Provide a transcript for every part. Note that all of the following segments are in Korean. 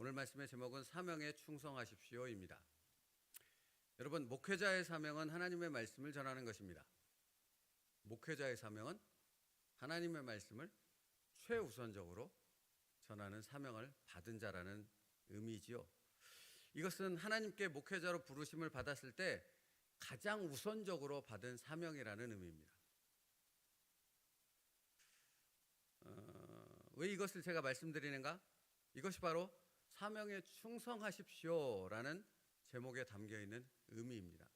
오늘 말씀의 제목은 사명에 충성하십시오입니다. 여러분, 목회자의 사명은 하나님의 말씀을 전하는 것입니다. 목회자의 사명은 하나님의 말씀을 최우선적으로 전하는 사명을 받은 자라는 의미지요. 이것은 하나님께 목회자로 부르심을 받았을 때 가장 우선적으로 받은 사명이라는 의미입니다. 왜 이것을 제가 말씀드리는가? 이것이 바로 사명에 충성하십시오라는 제목에 담겨 있는 의미입니다.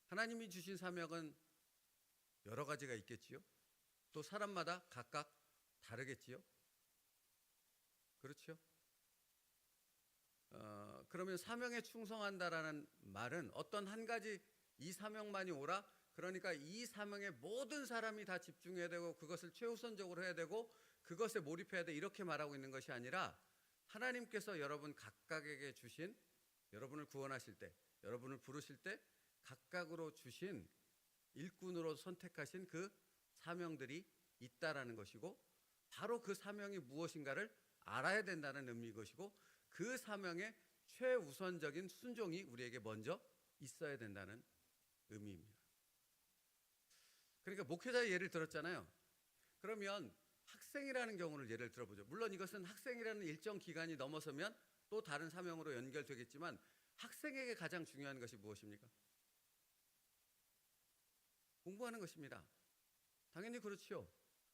하나님이 주신 사명은 여러 가지가 있겠지요. 또 사람마다 각각 다르겠지요. 그렇죠? 그러면 사명에 충성한다라는 말은 어떤 한 가지 이 사명만이 오라, 그러니까 이 사명에 모든 사람이 다 집중해야 되고 그것을 최우선적으로 해야 되고 그것에 몰입해야 돼, 이렇게 말하고 있는 것이 아니라 하나님께서 여러분 각각에게 주신, 여러분을 구원하실 때, 여러분을 부르실 때 각각으로 주신, 일꾼으로 선택하신 그 사명들이 있다라는 것이고, 바로 그 사명이 무엇인가를 알아야 된다는 의미인 것이고, 그 사명의 최우선적인 순종이 우리에게 먼저 있어야 된다는 의미입니다. 그러니까 목회자의 예를 들었잖아요. 그러면 학생이라는 경우를 예를 들어보죠. 물론 이것은 학생이라는 일정 기간이 넘어서면 또 다른 사명으로 연결되겠지만, 학생에게 가장 중요한 것이 무엇입니까? 공부하는 것입니다. 당연히 그렇지요.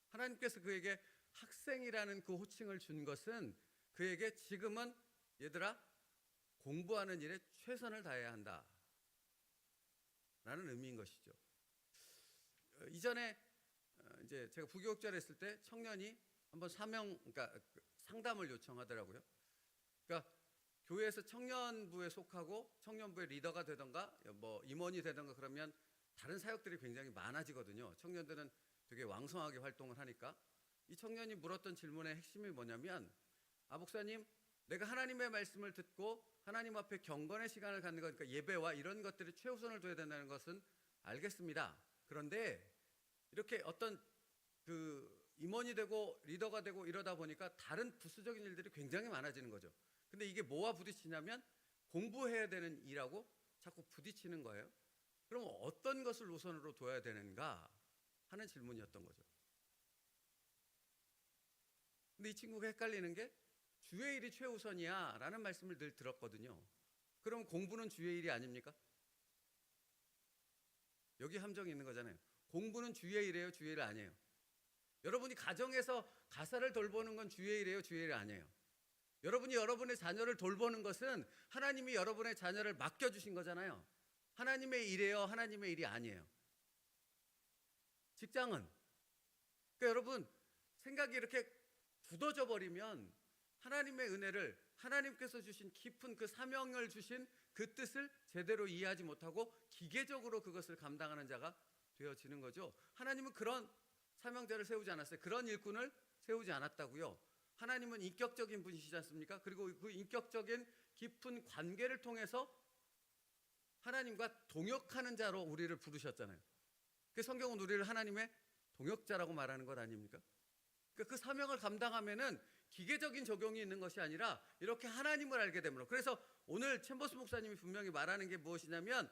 하나님께서 그에게 학생이라는 그 호칭을 준 것은 그에게 지금은 얘들아 공부하는 일에 최선을 다해야 한다 라는 의미인 것이죠. 이전에 이제 제가 부교육자를 했을 때 청년이 한번 그러니까 상담을 요청하더라고요. 그러니까 교회에서 청년부에 속하고 청년부의 리더가 되던가 뭐 임원이 되던가 그러면 다른 사역들이 굉장히 많아지거든요. 청년들은 되게 왕성하게 활동을 하니까. 이 청년이 물었던 질문의 핵심이 뭐냐면, 목사님, 내가 하나님의 말씀을 듣고 하나님 앞에 경건의 시간을 갖는 거니까 예배와 이런 것들이 최우선을 둬야 된다는 것은 알겠습니다. 그런데 이렇게 어떤 그 임원이 되고 리더가 되고 이러다 보니까 다른 부수적인 일들이 굉장히 많아지는 거죠. 근데 이게 뭐와 부딪히냐면 공부해야 되는 일하고 자꾸 부딪히는 거예요. 그럼 어떤 것을 우선으로 둬야 되는가 하는 질문이었던 거죠. 근데 이 친구가 헷갈리는 게 주의 일이 최우선이야 라는 말씀을 늘 들었거든요. 그럼 공부는 주의 일이 아닙니까? 여기 함정이 있는 거잖아요. 공부는 주의 일이에요, 주의 일 아니에요? 여러분이 가정에서 가사를 돌보는 건 주의 일이에요, 주의 일 아니에요? 여러분이 여러분의 자녀를 돌보는 것은 하나님이 여러분의 자녀를 맡겨주신 거잖아요. 하나님의 일이에요, 하나님의 일이 아니에요? 직장은, 그러니까 여러분 생각이 이렇게 굳어져 버리면 하나님의 은혜를, 하나님께서 주신 깊은 그 사명을 주신 그 뜻을 제대로 이해하지 못하고 기계적으로 그것을 감당하는 자가 되어지는 거죠. 하나님은 그런 사명자를 세우지 않았어요. 그런 일꾼을 세우지 않았다고요. 하나님은 인격적인 분이시지 않습니까? 그리고 그 인격적인 깊은 관계를 통해서 하나님과 동역하는 자로 우리를 부르셨잖아요. 그 성경은 우리를 하나님의 동역자라고 말하는 것 아닙니까? 그 사명을 감당하면은 기계적인 적용이 있는 것이 아니라 이렇게 하나님을 알게 되므로. 그래서 오늘 챔버스 목사님이 분명히 말하는 게 무엇이냐면,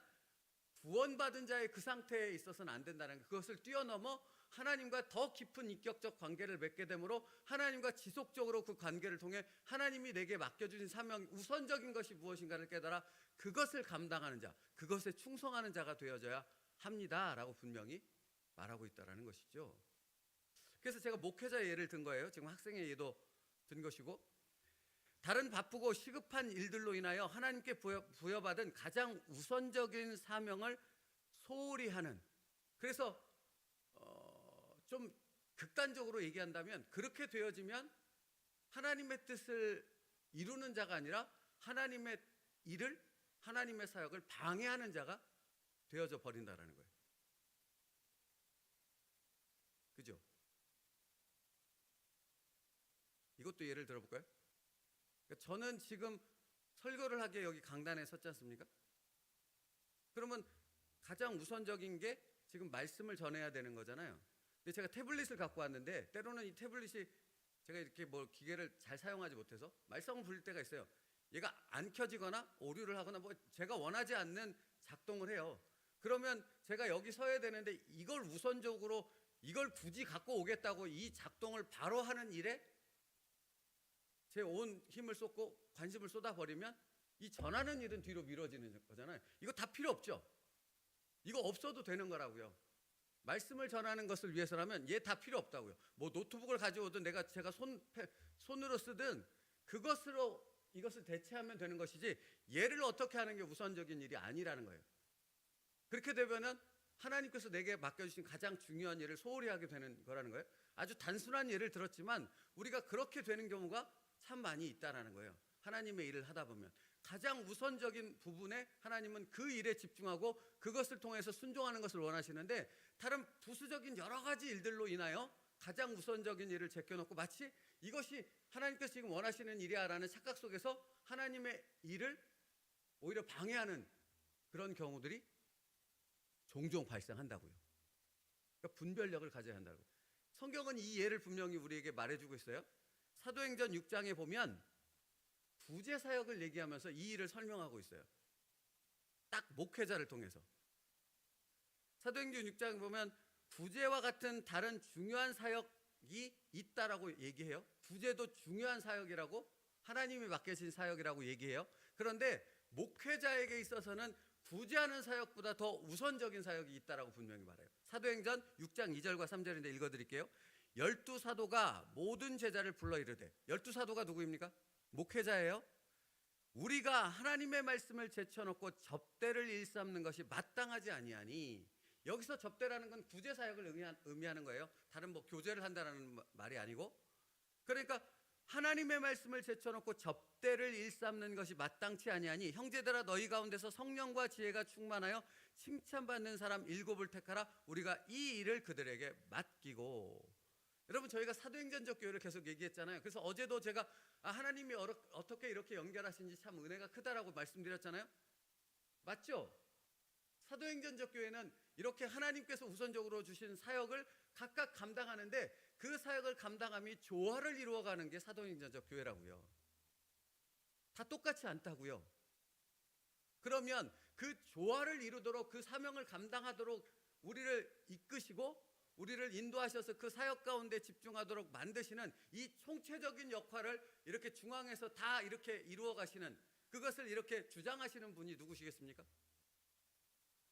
구원받은 자의 그 상태에 있어서는 안 된다는 것, 그것을 뛰어넘어 하나님과 더 깊은 인격적 관계를 맺게 되므로 하나님과 지속적으로 그 관계를 통해 하나님이 내게 맡겨주신 사명, 우선적인 것이 무엇인가를 깨달아 그것을 감당하는 자, 그것에 충성하는 자가 되어져야 합니다라고 분명히 말하고 있다는 것이죠. 그래서 제가 목회자의 예를 든 거예요. 지금 학생의 예도 든 것이고, 다른 바쁘고 시급한 일들로 인하여 하나님께 부여받은 가장 우선적인 사명을 소홀히 하는, 그래서 좀 극단적으로 얘기한다면 그렇게 되어지면 하나님의 뜻을 이루는 자가 아니라 하나님의 일을, 하나님의 사역을 방해하는 자가 되어져 버린다는 거예요. 그죠? 이것도 예를 들어볼까요? 그러니까 저는 지금 설교를 하기에 여기 강단에 섰지 않습니까? 그러면 가장 우선적인 게 지금 말씀을 전해야 되는 거잖아요. 근데 제가 태블릿을 갖고 왔는데 때로는 이 태블릿이 제가 이렇게 뭐 기계를 잘 사용하지 못해서 말썽을 부릴 때가 있어요. 얘가 안 켜지거나 오류를 하거나 뭐 제가 원하지 않는 작동을 해요. 그러면 제가 여기 서야 되는데 이걸 우선적으로 이걸 굳이 갖고 오겠다고 이 작동을 바로 하는 일에 제 온 힘을 쏟고 관심을 쏟아버리면 이 전하는 일은 뒤로 미뤄지는 거잖아요. 이거 다 필요 없죠. 이거 없어도 되는 거라고요. 말씀을 전하는 것을 위해서라면 얘 다 필요 없다고요. 뭐 노트북을 가져오든 제가 손으로 쓰든 그것으로 이것을 대체하면 되는 것이지 얘를 어떻게 하는 게 우선적인 일이 아니라는 거예요. 그렇게 되면은 하나님께서 내게 맡겨주신 가장 중요한 일을 소홀히 하게 되는 거라는 거예요. 아주 단순한 예를 들었지만 우리가 그렇게 되는 경우가 참 많이 있다라는 거예요. 하나님의 일을 하다 보면 가장 우선적인 부분에 하나님은 그 일에 집중하고 그것을 통해서 순종하는 것을 원하시는데 다른 부수적인 여러 가지 일들로 인하여 가장 우선적인 일을 제껴놓고 마치 이것이 하나님께서 지금 원하시는 일이야라는 착각 속에서 하나님의 일을 오히려 방해하는 그런 경우들이 종종 발생한다고요. 그러니까 분별력을 가져야 한다고. 성경은 이 예를 분명히 우리에게 말해주고 있어요. 사도행전 6장에 보면 부재 사역을 얘기하면서 이 일을 설명하고 있어요. 딱 목회자를 통해서. 사도행전 6장에 보면 부재와 같은 다른 중요한 사역이 있다라고 얘기해요. 부재도 중요한 사역이라고 하나님이 맡겨진 사역이라고 얘기해요. 그런데 목회자에게 있어서는 부재하는 사역보다 더 우선적인 사역이 있다라고 분명히 말해요. 사도행전 6장 2절과 3절인데 읽어드릴게요. 12사도가 모든 제자를 불러 이르되 12사도가 누구입니까? 목회자예요. 우리가 하나님의 말씀을 제쳐놓고 접대를 일삼는 것이 마땅하지 아니하니 여기서 접대라는 건 부재 사역을 의미하는 거예요. 다른 뭐 교제를 한다는 말이 아니고 그러니까 하나님의 말씀을 제쳐놓고 접대를 일삼는 것이 마땅치 아니하니 형제들아 너희 가운데서 성령과 지혜가 충만하여 칭찬받는 사람 7을 택하라. 우리가 이 일을 그들에게 맡기고. 여러분 저희가 사도행전적 교회를 계속 얘기했잖아요. 그래서 어제도 제가 하나님이 어떻게 이렇게 연결하신지 참 은혜가 크다라고 말씀드렸잖아요. 맞죠? 사도행전적 교회는 이렇게 하나님께서 우선적으로 주신 사역을 각각 감당하는데 그 사역을 감당함이 조화를 이루어가는 게 사도행전적 교회라고요. 다 똑같지 않다고요. 그러면 그 조화를 이루도록 그 사명을 감당하도록 우리를 이끄시고 우리를 인도하셔서 그 사역 가운데 집중하도록 만드시는 이 총체적인 역할을 이렇게 중앙에서 다 이렇게 이루어 가시는 그것을 이렇게 주장하시는 분이 누구시겠습니까?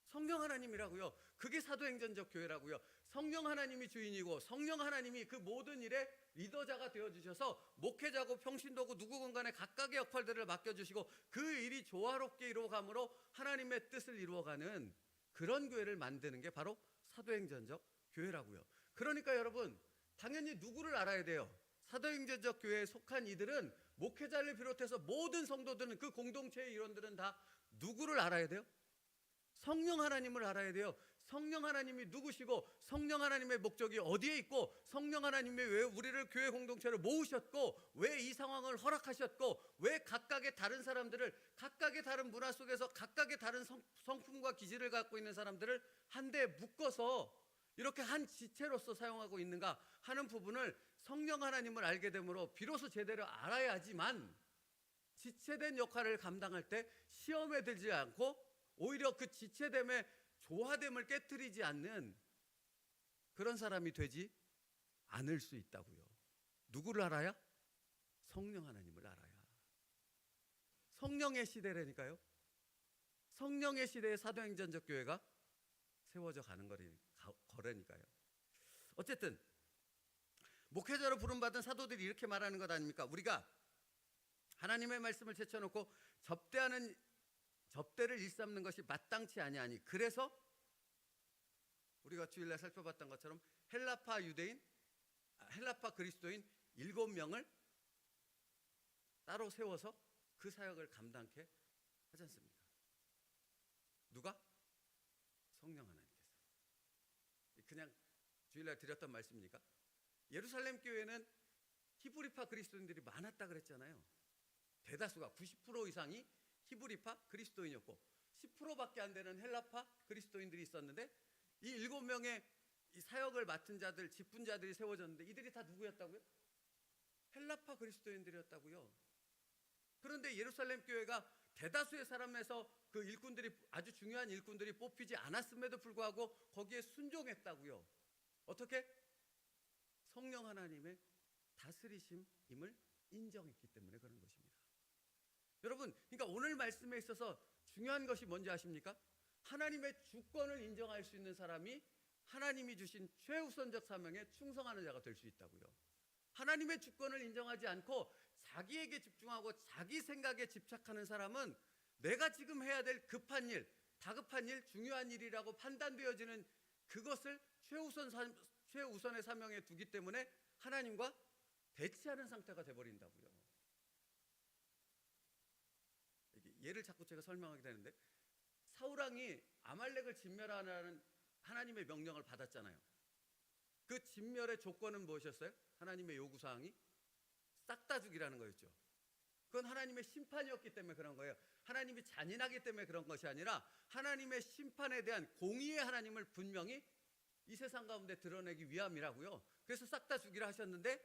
성령 하나님이라고요. 그게 사도행전적 교회라고요. 성령 하나님이 주인이고 성령 하나님이 그 모든 일에 리더자가 되어주셔서 목회자고 평신도고 누구건 간에 각각의 역할들을 맡겨주시고 그 일이 조화롭게 이루어감으로 하나님의 뜻을 이루어가는 그런 교회를 만드는 게 바로 사도행전적 교회라고요. 그러니까 여러분 당연히 누구를 알아야 돼요. 사도행전적 교회에 속한 이들은 목회자를 비롯해서 모든 성도들은 그 공동체의 일원들은 다 누구를 알아야 돼요? 성령 하나님을 알아야 돼요. 성령 하나님이 누구시고 성령 하나님의 목적이 어디에 있고 성령 하나님이 왜 우리를 교회 공동체로 모으셨고 왜 이 상황을 허락하셨고 왜 각각의 다른 사람들을 각각의 다른 문화 속에서 각각의 다른 성품과 기질을 갖고 있는 사람들을 한데 묶어서 이렇게 한 지체로서 사용하고 있는가 하는 부분을 성령 하나님을 알게 되므로 비로소 제대로 알아야지만 지체된 역할을 감당할 때 시험에 들지 않고 오히려 그 지체됨의 조화됨을 깨트리지 않는 그런 사람이 되지 않을 수 있다고요. 누구를 알아야? 성령 하나님을 알아야. 성령의 시대라니까요. 성령의 시대의 사도행전적 교회가 세워져 가는 거라니까요. 어쨌든 목회자로 부름받은 사도들이 이렇게 말하는 것 아닙니까? 우리가 하나님의 말씀을 제쳐놓고 접대를 일삼는 것이 마땅치 아니하니 그래서 우리가 주일날 살펴봤던 것처럼 헬라파 그리스도인 7명을 따로 세워서 그 사역을 감당케 하지 않습니까? 누가? 성령 하나님께서. 그냥 주일날 드렸던 말씀입니까? 예루살렘 교회는 히브리파 그리스도인들이 많았다 그랬잖아요. 대다수가 90% 이상이 히브리파 그리스도인이었고 10%밖에 안 되는 헬라파 그리스도인들이 있었는데 이 7명의 이 사역을 맡은 자들, 직분자들이 세워졌는데 이들이 다 누구였다고요? 헬라파 그리스도인들이었다고요. 그런데 예루살렘 교회가 대다수의 사람에서 그 일꾼들이 아주 중요한 일꾼들이 뽑히지 않았음에도 불구하고 거기에 순종했다고요. 어떻게? 성령 하나님의 다스리심임을 인정했기 때문에 그런 것입니다. 여러분, 그러니까 오늘 말씀에 있어서 중요한 것이 뭔지 아십니까? 하나님의 주권을 인정할 수 있는 사람이 하나님이 주신 최우선적 사명에 충성하는 자가 될 수 있다고요. 하나님의 주권을 인정하지 않고 자기에게 집중하고 자기 생각에 집착하는 사람은 내가 지금 해야 될 급한 일, 다급한 일, 중요한 일이라고 판단되어지는 그것을 최우선의 사명에 두기 때문에 하나님과 대치하는 상태가 돼버린다고요. 예를 자꾸 제가 설명하게 되는데, 사울왕이 아말렉을 진멸하라는 하나님의 명령을 받았잖아요. 그 진멸의 조건은 무엇이었어요? 하나님의 요구사항이 싹 다 죽이라는 거였죠. 그건 하나님의 심판이었기 때문에 그런 거예요. 하나님이 잔인하기 때문에 그런 것이 아니라 하나님의 심판에 대한 공의의 하나님을 분명히 이 세상 가운데 드러내기 위함이라고요. 그래서 싹 다 죽이라 하셨는데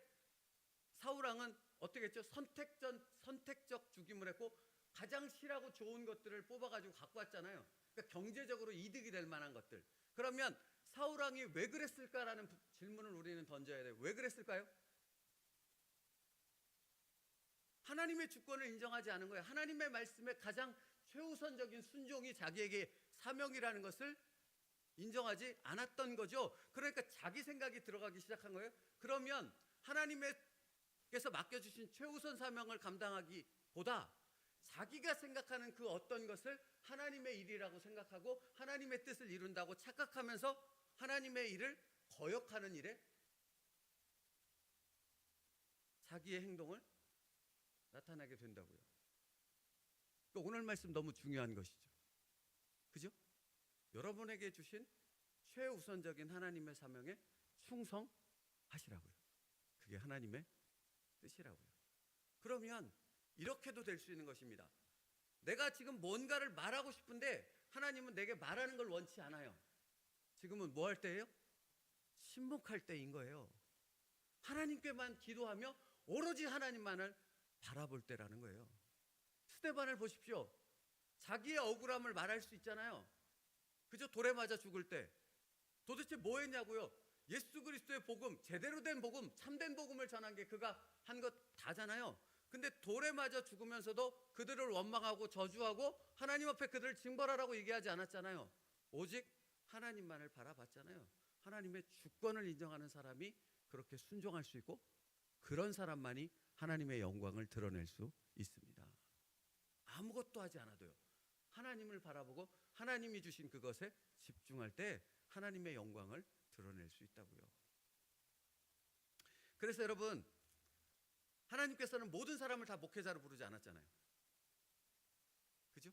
사울왕은 어떻게 했죠? 선택적 죽임을 했고 가장 실하고 좋은 것들을 뽑아가지고 갖고 왔잖아요. 그러니까 경제적으로 이득이 될 만한 것들. 그러면 사울왕이 왜 그랬을까라는 질문을 우리는 던져야 돼요. 왜 그랬을까요? 하나님의 주권을 인정하지 않은 거예요. 하나님의 말씀에 가장 최우선적인 순종이 자기에게 사명이라는 것을 인정하지 않았던 거죠. 그러니까 자기 생각이 들어가기 시작한 거예요. 그러면 하나님께서 맡겨주신 최우선 사명을 감당하기보다 자기가 생각하는 그 어떤 것을 하나님의 일이라고 생각하고 하나님의 뜻을 이룬다고 착각하면서 하나님의 일을 거역하는 일에 자기의 행동을 나타나게 된다고요. 그러니까 오늘 말씀 너무 중요한 것이죠. 그죠? 여러분에게 주신 최우선적인 하나님의 사명에 충성하시라고요. 그게 하나님의 뜻이라고요. 그러면 이렇게도 될 수 있는 것입니다. 내가 지금 뭔가를 말하고 싶은데 하나님은 내게 말하는 걸 원치 않아요. 지금은 뭐 할 때예요? 침묵할 때인 거예요. 하나님께만 기도하며 오로지 하나님만을 바라볼 때라는 거예요. 스데반을 보십시오. 자기의 억울함을 말할 수 있잖아요. 그저 돌에 맞아 죽을 때 도대체 뭐 했냐고요? 예수 그리스도의 복음, 제대로 된 복음, 참된 복음을 전한 게 그가 한 것 다잖아요. 근데 돌에 맞아 죽으면서도 그들을 원망하고 저주하고 하나님 앞에 그들을 징벌하라고 얘기하지 않았잖아요. 오직 하나님만을 바라봤잖아요. 하나님의 주권을 인정하는 사람이 그렇게 순종할 수 있고 그런 사람만이 하나님의 영광을 드러낼 수 있습니다. 아무것도 하지 않아도요. 하나님을 바라보고 하나님이 주신 그것에 집중할 때 하나님의 영광을 드러낼 수 있다고요. 그래서 여러분, 하나님께서는 모든 사람을 다 목회자로 부르지 않았잖아요. 그죠?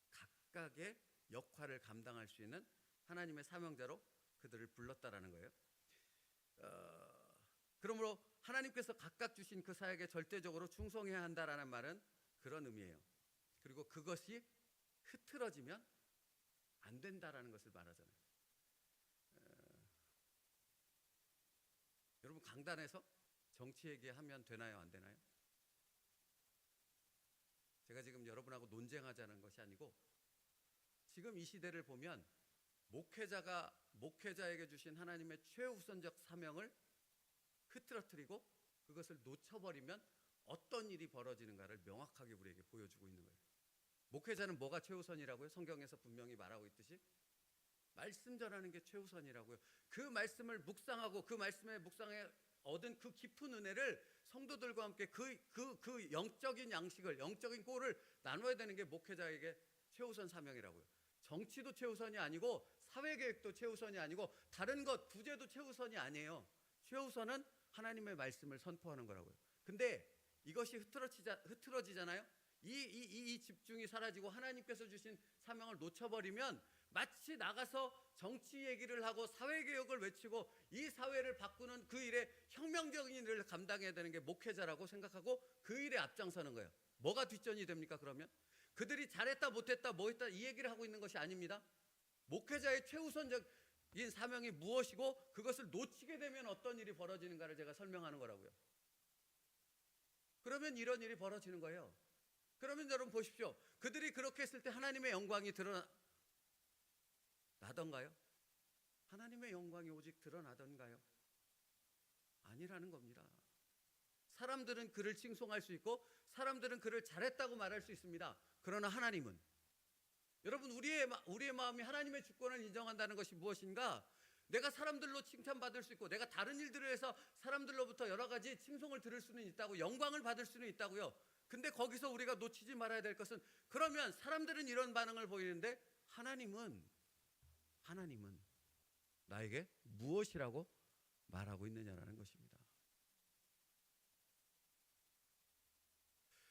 각각의 역할을 감당할 수 있는 하나님의 사명자로 그들을 불렀다라는 거예요. 그러므로 하나님께서 각각 주신 그 사역에 절대적으로 충성해야 한다라는 말은 그런 의미예요. 그리고 그것이 흐트러지면 안 된다라는 것을 말하잖아요. 여러분, 강단에서 정치 얘기하면 되나요, 안 되나요? 제가 지금 여러분하고 논쟁하자는 것이 아니고 지금 이 시대를 보면 목회자가 목회자에게 주신 하나님의 최우선적 사명을 흐트러뜨리고 그것을 놓쳐버리면 어떤 일이 벌어지는가를 명확하게 우리에게 보여주고 있는 거예요. 목회자는 뭐가 최우선이라고요? 성경에서 분명히 말하고 있듯이 말씀 전하는 게 최우선이라고요. 그 말씀을 묵상하고 그 말씀에 묵상해 얻은 그 깊은 은혜를 성도들과 함께 그 영적인 양식을, 영적인 꼴을 나눠야 되는 게 목회자에게 최우선 사명이라고요. 정치도 최우선이 아니고 사회계획도 최우선이 아니고 다른 것 부재도 최우선이 아니에요. 최우선은 하나님의 말씀을 선포하는 거라고요. 근데 이것이 흐트러지잖아요. 이 집중이 사라지고 하나님께서 주신 사명을 놓쳐버리면 마치 나가서 정치 얘기를 하고 사회개혁을 외치고 이 사회를 바꾸는 그 일에 혁명적인 일을 감당해야 되는 게 목회자라고 생각하고 그 일에 앞장서는 거예요. 뭐가 뒷전이 됩니까? 그러면 그들이 잘했다 못했다 뭐했다 이 얘기를 하고 있는 것이 아닙니다. 목회자의 최우선적인 사명이 무엇이고 그것을 놓치게 되면 어떤 일이 벌어지는가를 제가 설명하는 거라고요. 그러면 이런 일이 벌어지는 거예요. 그러면 여러분 보십시오. 그들이 그렇게 했을 때 하나님의 영광이 드러나던가요? 하나님의 영광이 오직 드러나던가요? 아니라는 겁니다. 사람들은 그를 칭송할 수 있고 사람들은 그를 잘했다고 말할 수 있습니다. 그러나 하나님은, 여러분, 우리의 마음이 하나님의 주권을 인정한다는 것이 무엇인가? 내가 사람들로 칭찬받을 수 있고 내가 다른 일들을 해서 사람들로부터 여러 가지 칭송을 들을 수는 있다고, 영광을 받을 수는 있다고요. 근데 거기서 우리가 놓치지 말아야 될 것은, 그러면 사람들은 이런 반응을 보이는데 하나님은 나에게 무엇이라고 말하고 있느냐라는 것입니다.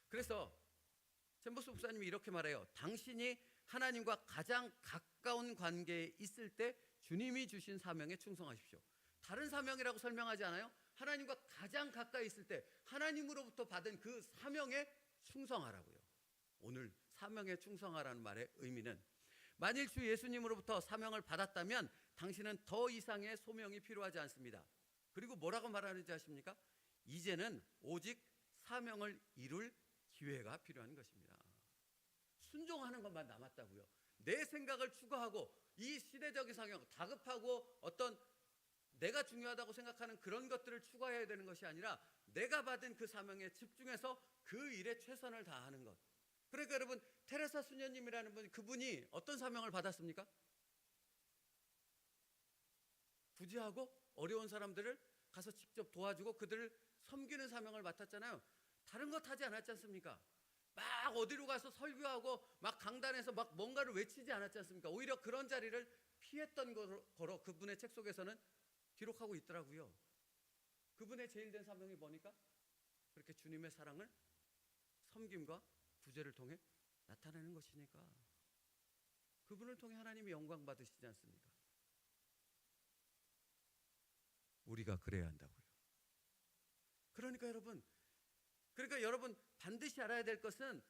그래서 챔버스 목사님이 이렇게 말해요. 당신이 하나님과 가장 가까운 관계에 있을 때 주님이 주신 사명에 충성하십시오. 다른 사명이라고 설명하지 않아요? 하나님과 가장 가까이 있을 때 하나님으로부터 받은 그 사명에 충성하라고요. 오늘 사명에 충성하라는 말의 의미는, 만일 주 예수님으로부터 사명을 받았다면 당신은 더 이상의 소명이 필요하지 않습니다. 그리고 뭐라고 말하는지 아십니까? 이제는 오직 사명을 이룰 기회가 필요한 것입니다. 순종하는 것만 남았다고요. 내 생각을 추구하고 이 시대적인 상황, 다급하고 어떤 내가 중요하다고 생각하는 그런 것들을 추구해야 되는 것이 아니라 내가 받은 그 사명에 집중해서 그 일에 최선을 다하는 것. 그러니까 여러분, 테레사 수녀님이라는 분, 그분이 어떤 사명을 받았습니까? 부지하고 어려운 사람들을 가서 직접 도와주고 그들을 섬기는 사명을 맡았잖아요. 다른 것 하지 않았지 않습니까? 막 어디로 가서 설교하고 막 강단에서 막 뭔가를 외치지 않았지 않습니까? 오히려 그런 자리를 피했던 거로 그분의 책 속에서는 기록하고 있더라고요. 그분의 제일 된 사명이 뭐니까? 그렇게 주님의 사랑을 섬김과 구제를 통해 나타내는 것이니까. 그분을 통해 하나님이 영광 받으시지 않습니까? 우리가 그래야 한다고요. 그러니까 여러분 반드시 알아야 될 것은,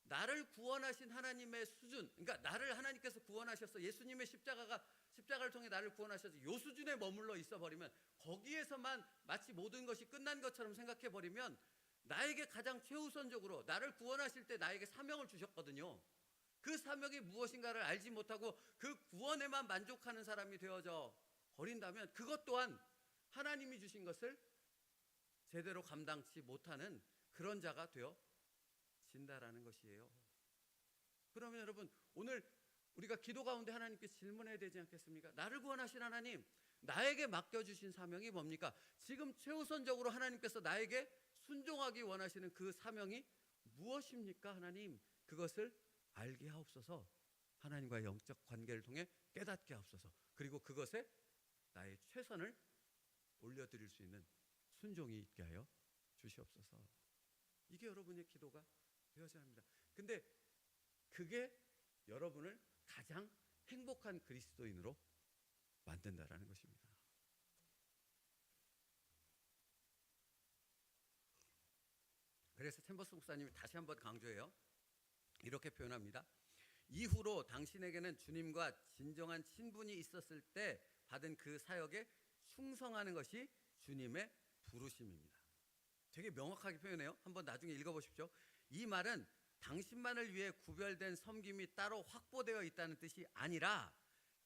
나를 구원하신 하나님의 수준, 그러니까 나를 하나님께서 구원하셔서 예수님의 십자가를 통해 나를 구원하셔서 이 수준에 머물러 있어버리면, 거기에서만 마치 모든 것이 끝난 것처럼 생각해버리면, 나에게 가장 최우선적으로 나를 구원하실 때 나에게 사명을 주셨거든요. 그 사명이 무엇인가를 알지 못하고 그 구원에만 만족하는 사람이 되어져 버린다면, 그것 또한 하나님이 주신 것을 제대로 감당치 못하는 그런 자가 되어진다라는 것이에요. 그러면 여러분, 오늘 우리가 기도 가운데 하나님께 질문해야 되지 않겠습니까? 나를 구원하신 하나님, 나에게 맡겨주신 사명이 뭡니까? 지금 최우선적으로 하나님께서 나에게 순종하기 원하시는 그 사명이 무엇입니까? 하나님, 그것을 알게 하옵소서. 하나님과의 영적 관계를 통해 깨닫게 하옵소서. 그리고 그것에 나의 최선을 올려드릴 수 있는 순종이 있게 하여 주시옵소서. 이게 여러분의 기도가 되어져야 합니다. 근데 그게 여러분을 가장 행복한 그리스도인으로 만든다라는 것입니다. 그래서 챔버스 목사님이 다시 한번 강조해요. 이렇게 표현합니다. 이후로 당신에게는 주님과 진정한 친분이 있었을 때 받은 그 사역에 충성하는 것이 주님의 부르심입니다. 되게 명확하게 표현해요. 한번 나중에 읽어보십시오. 이 말은 당신만을 위해 구별된 섬김이 따로 확보되어 있다는 뜻이 아니라,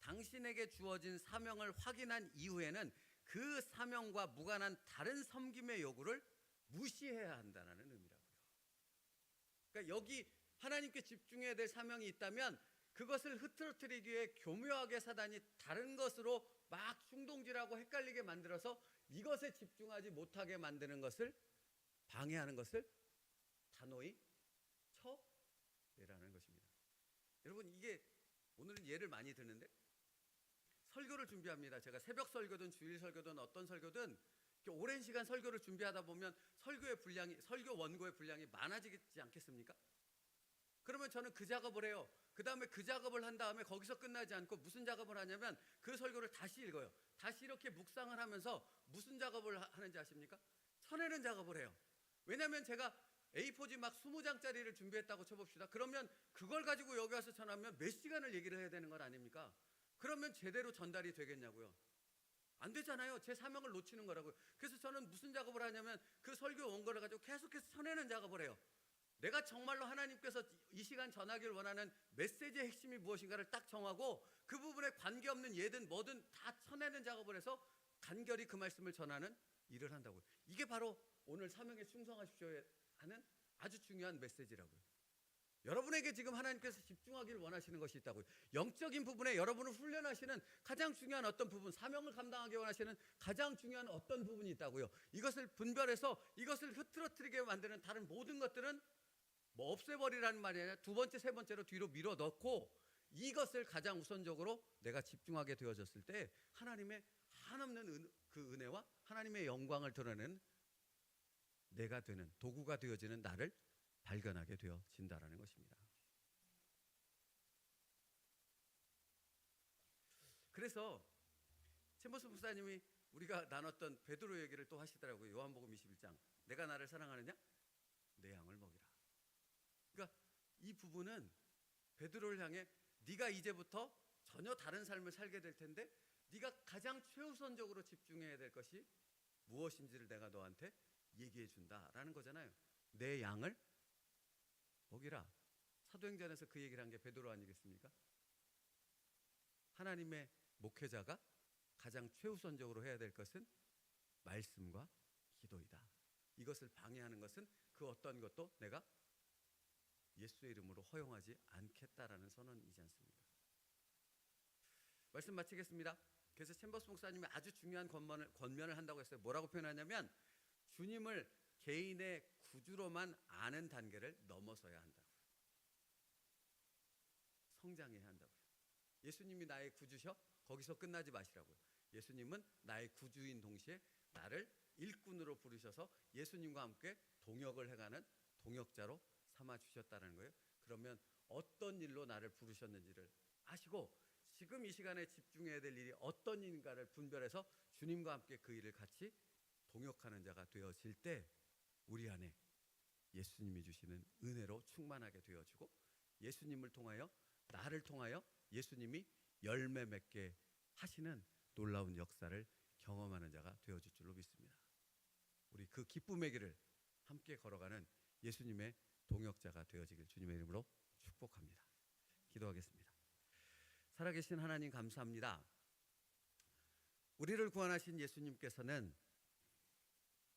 당신에게 주어진 사명을 확인한 이후에는 그 사명과 무관한 다른 섬김의 요구를 무시해야 한다는 의미라고요. 그러니까 여기 하나님께 집중해야 될 사명이 있다면 그것을 흐트러뜨리기 위해 교묘하게 사단이 다른 것으로 막 충동질하고 헷갈리게 만들어서 이것에 집중하지 못하게 만드는 것을, 방해하는 것을 단호히 쳐내라는 것입니다. 여러분, 이게 오늘은 예를 많이 드는데, 설교를 준비합니다. 제가 새벽 설교든 주일 설교든 어떤 설교든 오랜 시간 설교를 준비하다 보면 설교 원고의 분량이 많아지지 않겠습니까? 그러면 저는 그 작업을 해요. 그 다음에 그 작업을 한 다음에 거기서 끝나지 않고 무슨 작업을 하냐면 그 설교를 다시 읽어요. 다시 이렇게 묵상을 하면서 무슨 작업을 하는지 아십니까? 쳐내는 작업을 해요. 왜냐하면 제가 A4지 막 20장짜리를 준비했다고 쳐봅시다. 그러면 그걸 가지고 여기 와서 전하면 몇 시간을 얘기를 해야 되는 건 아닙니까? 그러면 제대로 전달이 되겠냐고요. 안 되잖아요. 제 사명을 놓치는 거라고요. 그래서 저는 무슨 작업을 하냐면 그 설교 원고를 가지고 계속해서 쳐내는 작업을 해요. 내가 정말로 하나님께서 이 시간 전하기를 원하는 메시지의 핵심이 무엇인가를 딱 정하고 그 부분에 관계없는 예든 뭐든 다 쳐내는 작업을 해서 간결히 그 말씀을 전하는 일을 한다고요. 이게 바로 오늘 사명에 충성하십시오 하는 아주 중요한 메시지라고요. 여러분에게 지금 하나님께서 집중하기를 원하시는 것이 있다고요. 영적인 부분에 여러분을 훈련하시는 가장 중요한 어떤 부분, 사명을 감당하기 원하시는 가장 중요한 어떤 부분이 있다고요. 이것을 분별해서 이것을 흐트러뜨리게 만드는 다른 모든 것들은 뭐 없애버리라는 말이 아니라 두 번째, 세 번째로 뒤로 밀어 넣고 이것을 가장 우선적으로 내가 집중하게 되어졌을 때 하나님의 한없는 그 은혜와 하나님의 영광을 드러내는 내가 되는 도구가 되어지는 나를 발견하게 되어진다라는 것입니다. 그래서 챔버스 목사님이 우리가 나눴던 베드로 얘기를 또 하시더라고요. 요한복음 21장. 내가 나를 사랑하느냐? 내 양을 먹이라. 그러니까 이 부분은 베드로를 향해 네가 이제부터 전혀 다른 삶을 살게 될 텐데 네가 가장 최우선적으로 집중해야 될 것이 무엇인지를 내가 너한테 얘기해 준다라는 거잖아요. 내 양을 먹이라. 사도행전에서 그 얘기를 한 게 베드로 아니겠습니까? 하나님의 목회자가 가장 최우선적으로 해야 될 것은 말씀과 기도이다. 이것을 방해하는 것은 그 어떤 것도 내가 예수의 이름으로 허용하지 않겠다라는 선언이지 않습니까? 말씀 마치겠습니다. 그래서 챔버스 목사님이 아주 중요한 권면을 한다고 했어요. 뭐라고 표현하냐면 주님을 개인의 구주로만 아는 단계를 넘어서야 한다고요. 성장해야 한다고요. 예수님이 나의 구주셔? 거기서 끝나지 마시라고요. 예수님은 나의 구주인 동시에 나를 일꾼으로 부르셔서 예수님과 함께 동역을 해가는 동역자로 삼아주셨다는 거예요. 그러면 어떤 일로 나를 부르셨는지를 아시고 지금 이 시간에 집중해야 될 일이 어떤 일인가를 분별해서 주님과 함께 그 일을 같이 동역하는 자가 되어질 때 우리 안에 예수님이 주시는 은혜로 충만하게 되어지고 예수님을 통하여 나를 통하여 예수님이 열매 맺게 하시는 놀라운 역사를 경험하는 자가 되어질 줄로 믿습니다. 우리 그 기쁨의 길을 함께 걸어가는 예수님의 동역자가 되어지길 주님의 이름으로 축복합니다. 기도하겠습니다. 살아계신 하나님 감사합니다. 우리를 구원하신 예수님께서는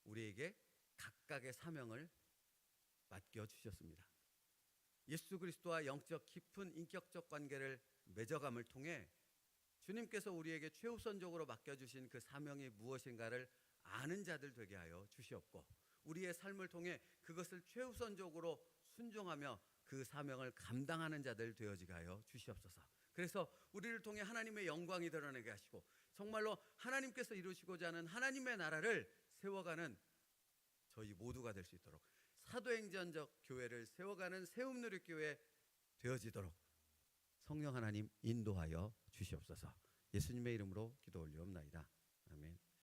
우리에게 각각의 사명을 맡겨주셨습니다. 예수 그리스도와 영적 깊은 인격적 관계를 맺어감을 통해 주님께서 우리에게 최우선적으로 맡겨주신 그 사명이 무엇인가를 아는 자들 되게 하여 주시옵고 우리의 삶을 통해 그것을 최우선적으로 순종하며 그 사명을 감당하는 자들 되어지게 하여 주시옵소서. 그래서 우리를 통해 하나님의 영광이 드러나게 하시고 정말로 하나님께서 이루시고자 하는 하나님의 나라를 세워가는 저희 모두가 될 수 있도록 사도행전적 교회를 세워가는 세움누리교회 되어지도록 성령 하나님 인도하여 주시옵소서. 예수님의 이름으로 기도 올리옵나이다. 아멘.